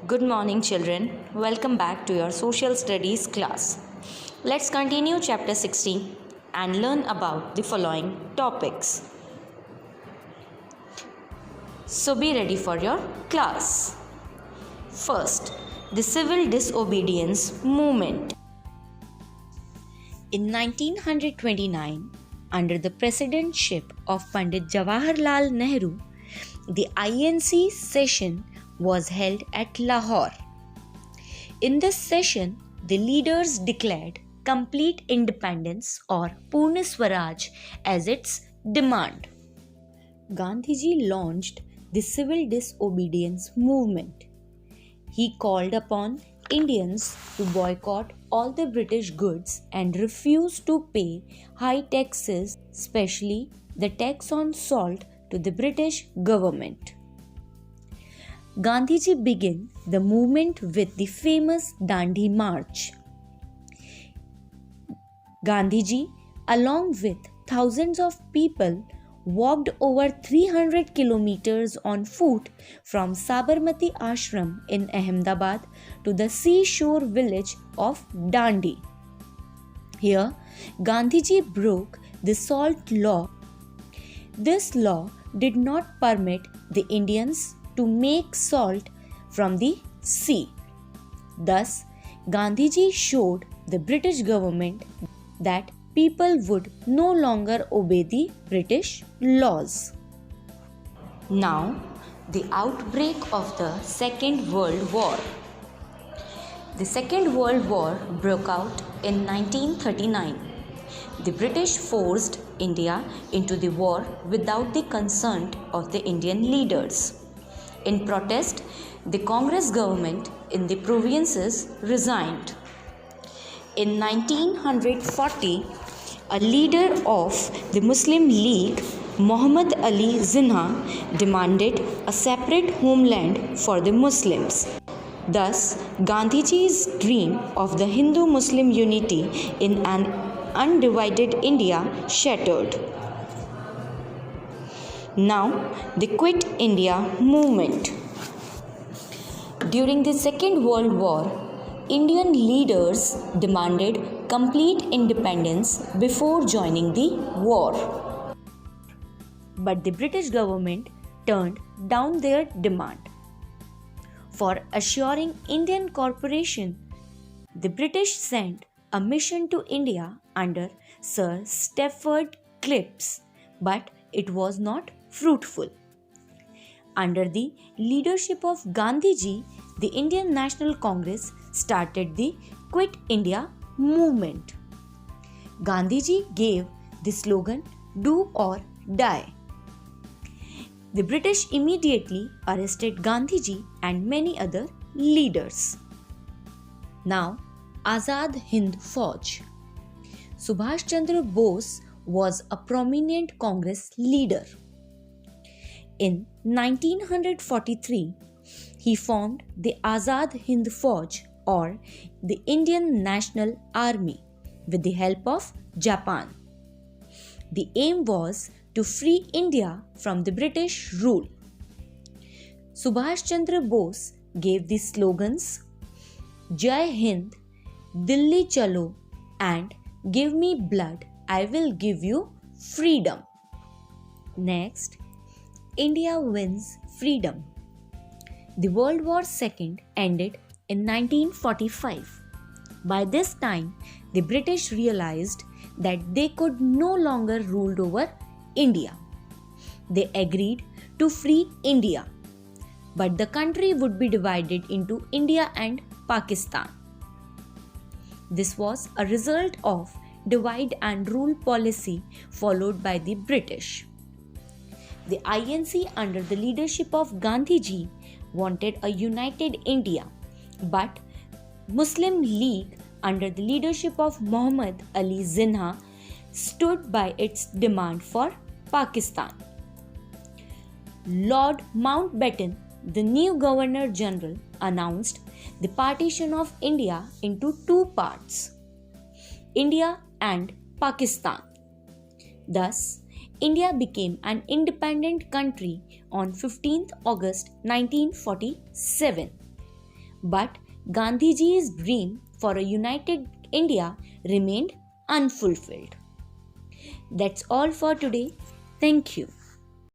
Good morning, children. Welcome back to your social studies class. Let's continue chapter 16 and learn about the following topics. So be ready for your class. First, the civil disobedience movement. In 1929, under the presidentship of Pandit Jawaharlal Nehru, the INC session was held at Lahore. In this session, the leaders declared complete independence or Purna Swaraj as its demand. Gandhiji launched the civil disobedience movement. He called upon Indians to boycott all the British goods and refuse to pay high taxes, especially the tax on salt, to the British government. Gandhiji began the movement with the famous Dandi March. Gandhiji, along with thousands of people, walked over 300 kilometers on foot from Sabarmati Ashram in Ahmedabad to the seashore village of Dandi. Here, Gandhiji broke the salt law. This law did not permit the Indians to make salt from the sea. Thus, Gandhiji showed the British government that people would no longer obey the British laws. Now, the outbreak of the Second World War. The Second World War broke out in 1939. The British forced India into the war without the consent of the Indian leaders. In protest, the Congress government in the provinces resigned. In 1940, a leader of the Muslim League, Muhammad Ali Jinnah, demanded a separate homeland for the Muslims. Thus, Gandhiji's dream of the Hindu-Muslim unity in an undivided India shattered. Now, the Quit India movement. During the Second World War, Indian leaders demanded complete independence before joining the war. But the British government turned down their demand. For assuring Indian corporation, the British sent a mission to India under Sir Stafford Cripps, but it was not fruitful. Under the leadership of Gandhiji, the Indian National Congress started the Quit India movement. Gandhiji gave the slogan "Do or Die." The British immediately arrested Gandhiji and many other leaders. Now, Azad Hind Fauj. Subhash Chandra Bose was a prominent Congress leader. In 1943, he formed the Azad Hind Fauj or the Indian National Army with the help of Japan. The aim was to free India from the British rule. Subhash Chandra Bose gave the slogans Jai Hind, Dilli Chalo and Give me blood, I will give you freedom. Next, India wins freedom. The World War II ended in 1945. By this time, the British realized that they could no longer rule over India. They agreed to free India, but the country would be divided into India and Pakistan. This was a result of divide and rule policy followed by the British. The INC under the leadership of Gandhiji wanted a united India, but Muslim League under the leadership of Muhammad Ali Jinnah stood by its demand for Pakistan. Lord Mountbatten, the new Governor General, announced the partition of India into two parts, India and Pakistan. Thus, India became an independent country on 15th August 1947. But Gandhiji's dream for a united India remained unfulfilled. That's all for today. Thank you.